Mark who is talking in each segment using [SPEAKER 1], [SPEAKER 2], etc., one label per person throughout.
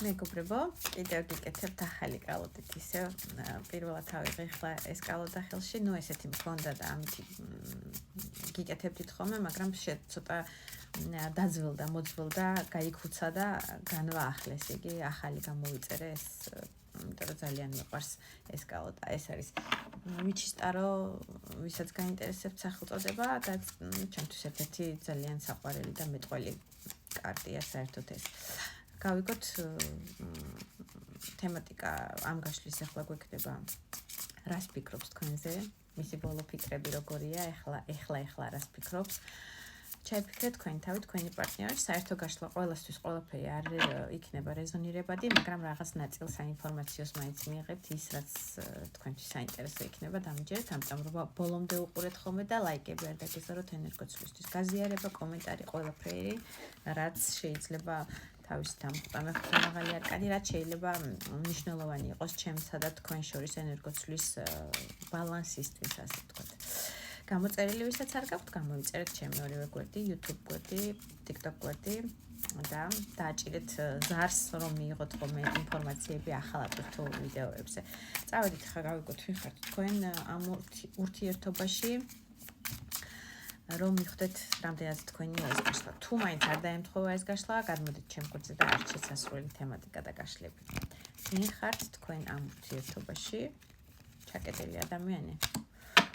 [SPEAKER 1] მეგობრებო, კიდევ გიკეთებთ ახალი კალოდით ისევ პირველად ავიღე ხლა ეს კალოდა ხელში, ნუ ესეთი მქონდა და ამით გიკეთებდით ხოლმე, მაგრამ ცოტა დაძველდა, მოძველდა, გაიქუცა და განვაახლეს იგი, ახალი გამოვიწერე ეს, იმიტომ რომ ძალიან მიყვარს ეს კალოდა, ეს არის მიჩისტარო, ვისაც გაინტერესებთ სახელწოდება და ჩემთვის ერთ-ერთი ძალიან საყვარელი და მეტყველი კარტია საერთოდ ეს. გავიგოთ თემატიკა ამ გაშლის ახლა გვექნება რას ფიქრობს თქვენზე მისი ბოლო ფიქრები როგორია ახლა რას ფიქრობს ჩაიფიქრეთ თქვენი თავი თქვენი პარტნიორი საერთო გაშლა ყველასთვის ყველაფერი არ იქნება რეზონირებადი მაგრამ რაღაც ნაწილ საინფორმაციოს მაინც მიიღებთ ის რაც თქვენთვის საინტერესო იქნება დამიჯერეთ ამიტომ რომ ბოლომდე უყურეთ ხოლმე და ლაიკები არ დაგეზაროთ ენერგოცვლისთვის გაზიარება კომენტარი ყველაფერი რაც შეიძლება თავის დამყარება მაღალი არკადი რაც შეიძლება მნიშვნელოვანი იყოს ჩემსა და თქვენ შორის ენერგოცვლის ბალანსისთვის ასე ვთქვათ. გამოწერილი ვისაც არ გაქვთ გამოვიწერეთ ჩემი ორივე გვერდი YouTube გვერდი, TikTok გვერდი და დააჭირეთ ზარს რომ მიიღოთ ხოლმე ინფორმაციები ახალ ატვირთულ ვიდეოებზე. წავედით ხა გავიგოთ ვიხართ თქვენ ამ ურთიერთობაში რომ მიხვდეთ რამდენად თქვენია ეს გაშლა. თუ მაინც არ დაემთხვევა ეს გაშლა, გადმოდით ჩემ გვერდზე და არჩეთ სასურველი თემატიკა და გაშლები. მიხართ თქვენ ამ ურთიერთობაში ჩაკეტილი ადამიანი.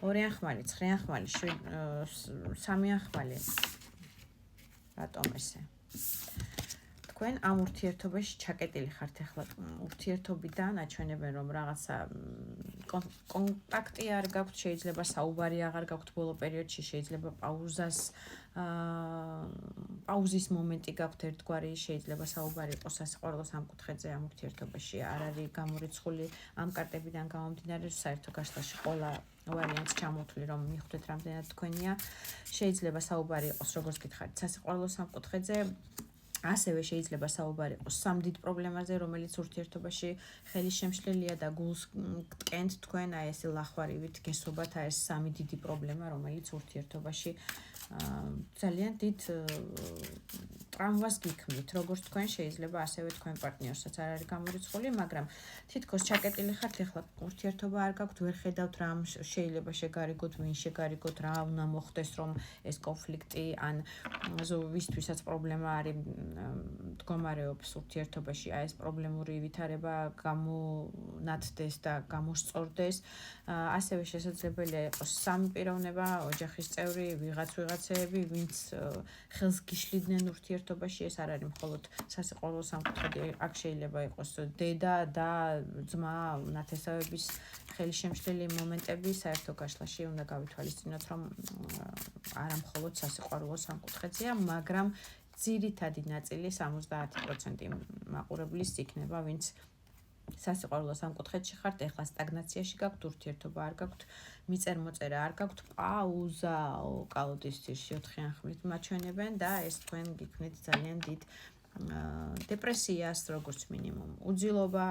[SPEAKER 1] ორი ახმალი, ცხრი ახმალი, სამი ახმალი. რატომ ესე? თქვენ ამ ურთიერთობაში ჩაკეტილი ხართ ახლა ურთიერთობიდან აჩვენებენ რომ რაღაცა კონტაქტი არ გაქვთ, შეიძლება საუბარი აღარ გაქვთ ბოლო პერიოდში, შეიძლება პაუზის მომენტი გაქვთ ერთგვარი, შეიძლება საუბარი იყოს სასიყვარულო სამკუთხედზე ამ ურთიერთობაში. არ არის გამორიცხული ამ კარტებიდან გამომდინარე, საერთო გაშლაში ყველა ვარიანტს ჩამოთვლი რომ მიხვდეთ რამდენად თქვენია. შეიძლება საუბარი იყოს როგორც გითხარით სასიყვარულო სამკუთხედზე. ასევე შეიძლება საუბარი იყოს სამ დიდ პრობლემაზე, რომელიც ურთიერთობაში ხელი შემშლელია და გულს გტკენთ თქვენ, აი ეს ლახვარივით გესობათ აი ეს სამი დიდი პრობლემა, რომელიც ურთიერთობაში ძალიან დიდ ტრამვას გიქმნით, როგორც თქვენ შეიძლება ასევე თქვენ პარტნიორსაც არ არის გამორიცხული, მაგრამ თითქოს ჩაკეტილი ხართ ახლა ურთიერთობა არ გაქვთ, ვერ ხედავთ რა შეიძლება შეგარიგოთ, ვინ შეგარიგოთ, რა უნდა მოხდეს რომ ეს კონფლიქტი ან ვისთვისაც პრობლემა არის მდგომარეობს ურთიერთობაში, აი ეს პრობლემური ვითარება გამონათდეს და გამოსწორდეს. ასევე შესაძლებელია იყოს სამი პიროვნება, ოჯახის წევრი, ვიღაცები, ვინც ხელს გიშლიდნენ ურთიერთობაში, ეს არ არის მხოლოდ სასიყვარულო სამკუთხედი, აქ შეიძლება იყოს დედა და ძმა, ნათესავების ხელშემშლელი მომენტები საერთო გაშლაში უნდა გავითვალისწინოთ, რომ არა მხოლოდ სასიყვარულო სამკუთხედია, მაგრამ ძირითადი ნაწილი 70% მაყურებლის იქნება, ვინც სასიყვარულო სამკუთხედში ხართ, ეხლა სტაგნაციაში გაქვთ, ურთიერთობა არ გაქვთ, მიწერ-მოწერა არ გაქვთ, პაუზა კალოდის ძირში 4 ახმლით მაჩვენებენ და ეს თქვენ გიქმნით ძალიან დიდ დეპრესიას, როგორც მინიმუმ, უძილობა,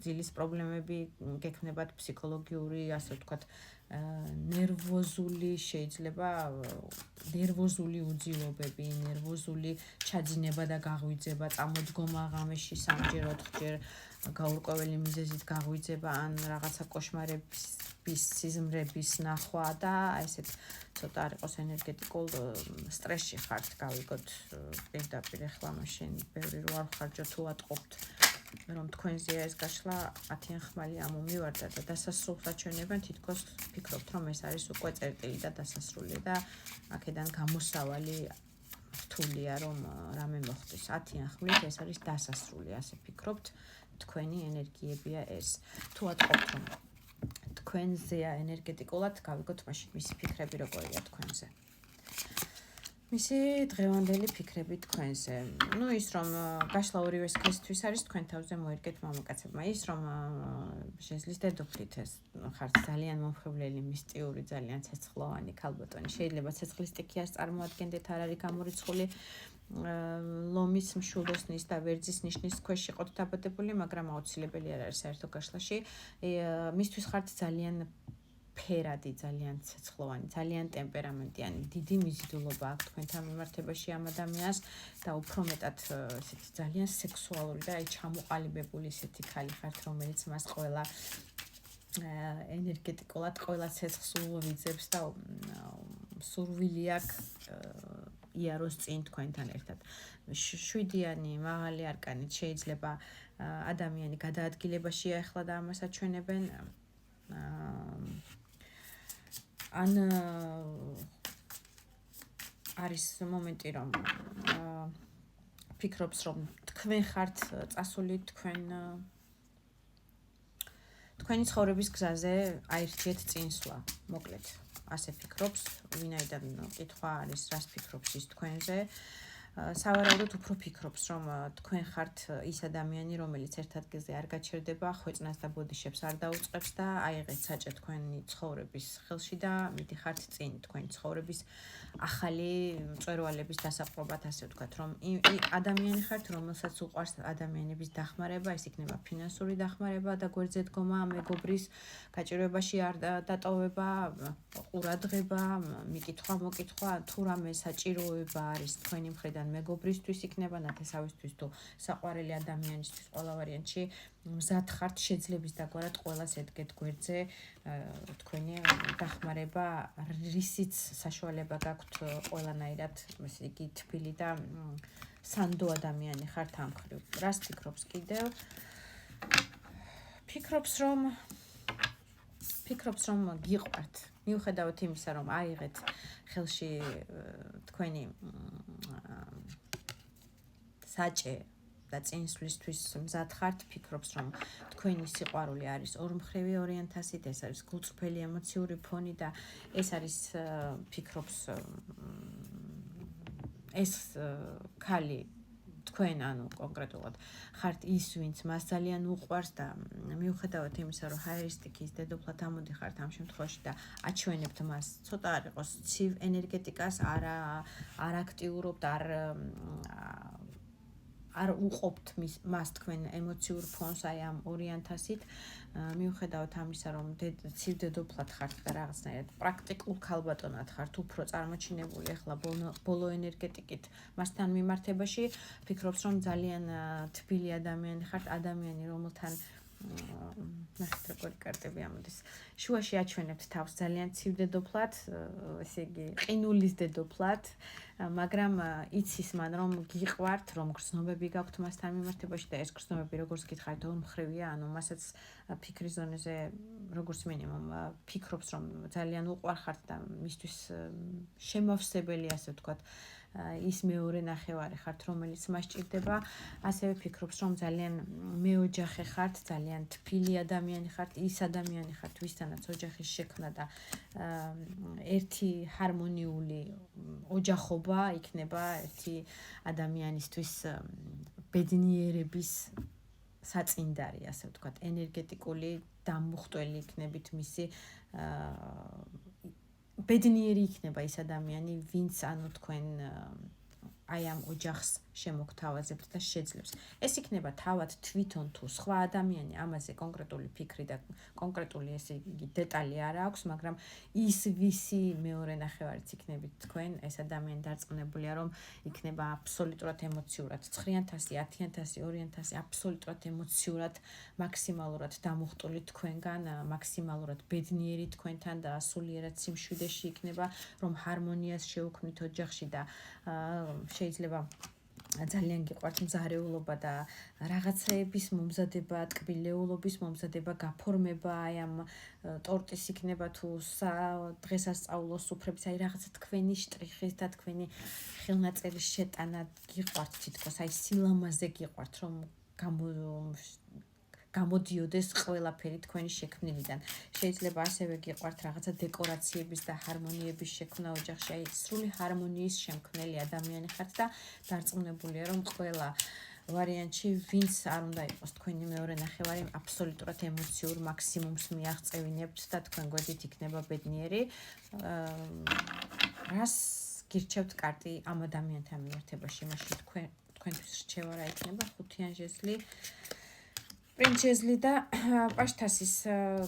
[SPEAKER 1] ძილის პრობლემები გექნებათ ფსიქოლოგიური, ასე ვთქვათ, ნერვოზული შეიძლება ნერვოზული უძილობები, ნერვოზული ჩაძინება და გაღვიძება, წამოდგომა ღამეში 3-ჯერ 4-ჯერ გაურკვეველი მიზეზით გაღვიძება ან რაღაცა კოშმარების სიზმრების ნახვა და ესეთ ცოტა არ იყოს ენერგეტიკულ სტრესში ხართ, გავიგოთ პირდაპირ ახლა მაშინ ბევრი რო არ ხარჯო თუ ატყობთ რომ თქვენზეა ეს გაშლა 10 ახმალი ამომივარდა და დასასრულს აჩვენებენ, თითქოს ფიქრობთ რომ ეს არის უკვე წერტილი და დასასრული და აქედან გამოსავალი რთულია რომ რამე მოხდეს 10 ახმლით ეს არის დასასრული, ასე ფიქრობთ თქვენი ენერგიებია ეს. თუ ატყობთ რომ თქვენზეა ენერგეტიკულად, გავიგოთ მაშინ მისი ფიქრები როგორია თქვენზე. მისი დღევანდელი ფიქრები თქვენზე. ნუ ის რომ გაშლა ორივე სქესთვის არის თქვენ თავზე მოერგეთ მამაკაცებმა. ის რომ შეძლეს დედოფლით ეს ხართ ძალიან მომხიბვლელი, მისტიური, ძალიან ცეცხლოვანი ქალბატონი. შეიძლება ცეცხლის სტიქიას წარმოადგენდეთ, არ არის გამორიცხული. ლომის მშულოსნის და ვერძის ნიშნის ქვეშ იყოთ დაბადებული, მაგრამ აუცილებელი არ არის საერთო გაშლაში. მისთვის ხართ ძალიან ფერადი, ძალიან ცეცხლოვანი, ძალიან ტემპერამენტიანი, დიდი მიზიდულობა აქვს თქვენთან მიმართებაში ამ ადამიანს და უფრო მეტად ესეთი ძალიან სექსუალური და აი ჩამოყალიბებული ესეთი ხალი ხართ, რომელიც მას ყველა ენერგეტიკულად ყველა ცეცხლს უვიძებს და სურვილი აქვს იაროს წინ თქვენთან ერთად. შვიდიანი მაღალი არკანით შეიძლება ადამიანი გადაადგილებაშია ახლა და ამას აჩვენებენ ან არის მომენტი რომ ფიქრობს რომ თქვენ ხართ წასული თქვენი ცხოვრების გზაზე აირჩიეთ წინსვლა მოკლედ ასე ფიქრობს ვინაიდან კითხვა არის რას ფიქრობს ის თქვენზე სავარაუდოდ უფრო ფიქრობს რომ თქვენ ხართ ის ადამიანი რომელიც ერთ ადგილზე არ გაჩერდება ხვეწნას და ბოდიშებს არ დაუწყებს და აიღეთ საჭე თქვენი ცხოვრების ხელში და მიდიხართ წინ თქვენი ცხოვრების ახალი მწვერვალების დასაპყრობად ასე ვთქვათ რომ ადამიანი ხართ რომელსაც უყვარს ადამიანების დახმარება ის იქნება ფინანსური დახმარება და გვერდზე დგომა მეგობრის გაჭირვებაში არ დატოვება ყურადღება მიკითხვა მოკითხვა თუ რამე საჭიროება არის თქვენი მხრიდან მეგობრისთვის იქნება ნათესავისთვის თუ საყვარელი ადამიანისთვის ყველა ვარიანტში მზად ხართ შეძლების დაგვარად ყველას ედგეთ გვერდზე თქვენი დახმარება რისიც საშუალება გაქვთ ყველანაირად ესე იგი თბილი და სანდო ადამიანი ხართ ამ მხრივ რას ფიქრობს კიდევ ფიქრობს რომ გიყვართ მიუხედავად იმისა რომ აიღეთ ხელში თქვენი საჭე და წინსვლისთვის მზად ხართ ფიქრობს რომ თქვენი სიყვარული არის ორმხრივი ორიენტაციით ეს არის გულწრფელი ემოციური ფონი და ეს არის ფიქრობს ეს ხალი თქვენ ანუ კონკრეტულად ხართ ის ვინც მას ძალიან უყვარს და მიუხედავად იმისა რომ ჰაერისტიკის დედოფლად ამოდიხართ ამ შემთხვევაში და აჩვენებთ მას ცოტა არ იყოს ცივ ენერგეტიკას არ აქტიურობთ არ უყოფთ მას თქვენ ემოციურ ფონს აი ამ ორიენტაციით მიუხედავად ამისა რომ ცივ დედოფლად ხართ და რაღაცნაირად პრაქტიკულ ქალბატონად ხართ უფრო წარმოჩინებული ახლა ბოლო ენერგეტიკით მასთან მიმართებაში ფიქრობს რომ ძალიან თბილი ადამიანი ხართ ადამიანი რომელთან ნახეთ როგორი კარტები ამოდის შუაში აჩვენებთ თავს ძალიან ცივ დედოფლად ესე იგი ყინულის დედოფლად მაგრამ იცის მან რომ გიყვართ რომ გრძნობები გაქვთ მასთან მიმართებაში და ეს გრძნობები როგორც გითხარით ორმხრივია ანუ მასაც ფიქრის ზონეზე როგორც მინიმუმ ფიქრობს რომ ძალიან უყვარხართ და მისთვის შემავსებელი ასე ვთქვათ ის მეორე ნახევარი ხართ რომელიც მას ჭირდება ასევე ფიქრობს რომ ძალიან მეოჯახე ხართ ძალიან თბილი ადამიანი ხართ ის ადამიანი ხართ ვისთანაც ოჯახის შექმნა და ერთი ჰარმონიული ოჯახობა იქნება ერთი ადამიანისთვის ბედნიერების საწინდარი ასე ვთქვათ ენერგეტიკული დამუხტველი იქნებით მისი ბედნიერი იქნება ის ადამიანი ვინც ანუ თქვენ აი ამ ოჯახს შემოგთავაზებთ და შეძლებს ეს იქნება თავად თვითონ თუ სხვა ადამიანი ამაზე კონკრეტული ფიქრი და კონკრეტული ესე იგი დეტალი არ აქვს მაგრამ ის ვისი მეორე ნახევარიც იქნებით თქვენ ეს ადამიანი დარწმუნებულია რომ იქნება აბსოლუტურად ემოციურად 9,000 10,000 2,000 აბსოლუტურად ემოციურად მაქსიმალურად დამუხტული თქვენგან მაქსიმალურად ბედნიერი თქვენთან და სულიერად სიმშვიდეში იქნება რომ ჰარმონიას შეუქმნით ოჯახში და შეიძლება ძალიან გიყვართ მზარეულობა და რაღაცეების მომზადება, ტკბილეულობის მომზადება, გაფორმება, აი ამ ტორტის იქნება თუ დღესასწაულო სუფრების, აი რაღაცა თქვენი შტრიხის და თქვენი ხელნაწერის შეტანა გიყვართ თითქოს, აი სილამაზე გიყვართ რომ გამოდიოდეს ყველაფერი თქვენი შექმნილიდან. შეიძლება ასევე გიყვართ რაღაცა დეკორაციების და ჰარმონიების შექმნა ოჯახში, აი სრული ჰარმონიის შემქმნელი ადამიანი ხართ და დარწმუნებულია რომ ყველა ვარიანტში ვინც არ უნდა იყოს თქვენი მეორე ნახევარი აბსოლუტურად ემოციურ მაქსიმუმს მიაღწევინებთ და თქვენ გვერდით იქნება ბედნიერი. რას გირჩევთ კარტი ამ ადამიანთან მიმართებაში? მაშინ თქვენთვის რჩევა რა იქნება? ხუთიან ჟეზლი პრინც ჟეზლი და პაშთასის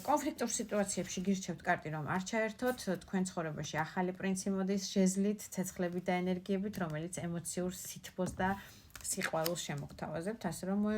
[SPEAKER 1] კონფლიქტურ სიტუაციებში გირჩევთ კარტი რომ არ ჩაერთოთ თქვენ ცხოვრებაში ახალი პრინცი მოდის ჟეზლით, ცეცხლებით და ენერგიებით, რომელიც ემოციურ სითბოს და სიყვარულს შემოგთავაზებთ, ასე რომ